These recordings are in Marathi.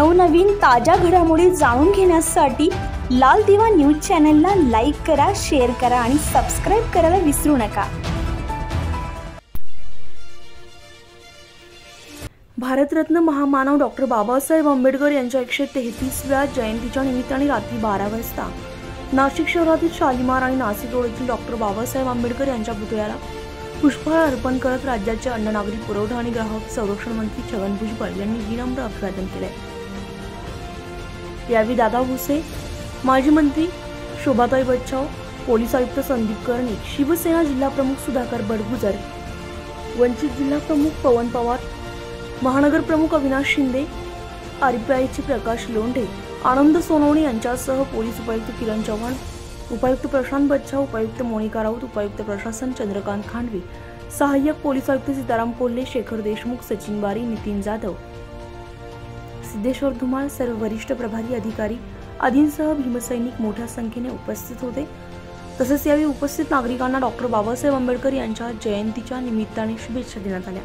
नवनवीन ताज्या घडामोडी जाणून घेण्यासाठी लाल दिवा न्यूज चॅनलला लाईक करा, शेअर करा आणि सबस्क्राइब करायला विसरू नका। भारतरत्न महामानव डॉक्टर बाबासाहेब आंबेडकर यांच्या 133व्या जयंतीच्या निमित्ताने रात्री 12 वाजता नाशिक शहरातील शालिमार आणि नाशिक रोड येथील डॉक्टर बाबासाहेब आंबेडकर यांच्या पुतळ्याला पुष्पहार अर्पण करत राज्याचे अन्न नागरी पुरवठा आणि ग्राहक संरक्षण मंत्री छगन भुजबळ यांनी विनम्र अभिवादन केले। यावेळी दादा भुसे, माजी मंत्री शोभाताई बच्चाव, पोलीस आयुक्त संदीप कर्णिक, शिवसेना जिल्हा प्रमुख सुधाकर बडगुजर, वंचित जिल्हा प्रमुख पवन पवार, महानगर प्रमुख अविनाश शिंदे, आरपीआयचे प्रकाश लोंढे, आनंद सोनवणे यांच्यासह पोलीस उपायुक्त किरण चव्हाण, उपायुक्त प्रशांत बच्चाव, उपायुक्त मोनिका राऊत, उपायुक्त प्रशासन चंद्रकांत खांडवी, सहाय्यक पोलीस आयुक्त सीताराम कोल्हे, शेखर देशमुख, सचिन बारी, नितीन जाधव, सिद्धेश्वर धुमाळ, सर्व वरिष्ठ प्रभारी अधिकारी आदींसह भीमसैनिक मोठ्या संख्येने उपस्थित होते। तसेच यावेळी उपस्थित नागरिकांना डॉक्टर बाबासाहेब आंबेडकर यांच्या जयंतीच्या निमित्ताने शुभेच्छा देण्यात आल्या।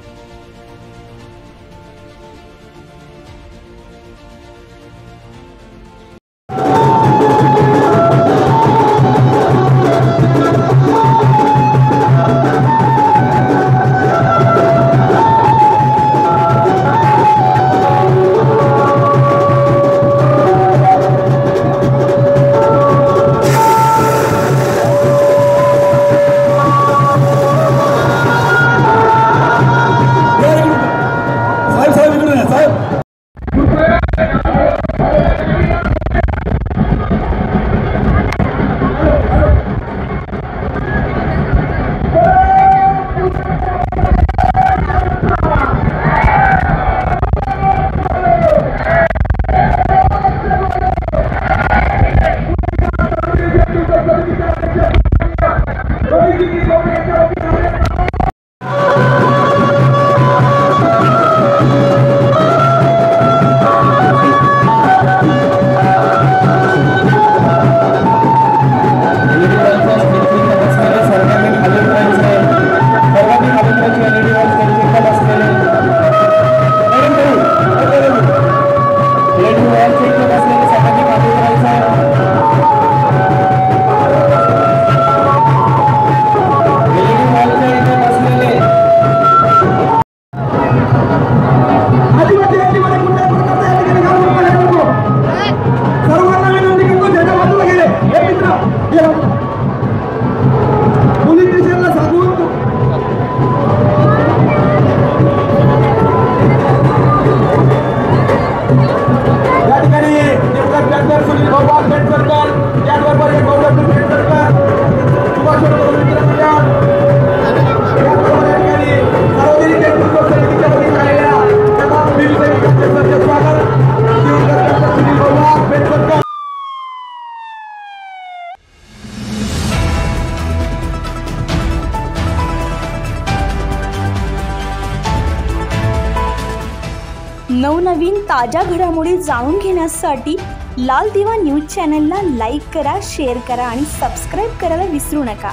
नवनवीन ताज्या घडामोडी जाणून घेण्यासाठी लाल दिवा न्यूज चॅनलला लाईक करा, शेअर करा आणि सबस्क्राइब करायला विसरू नका।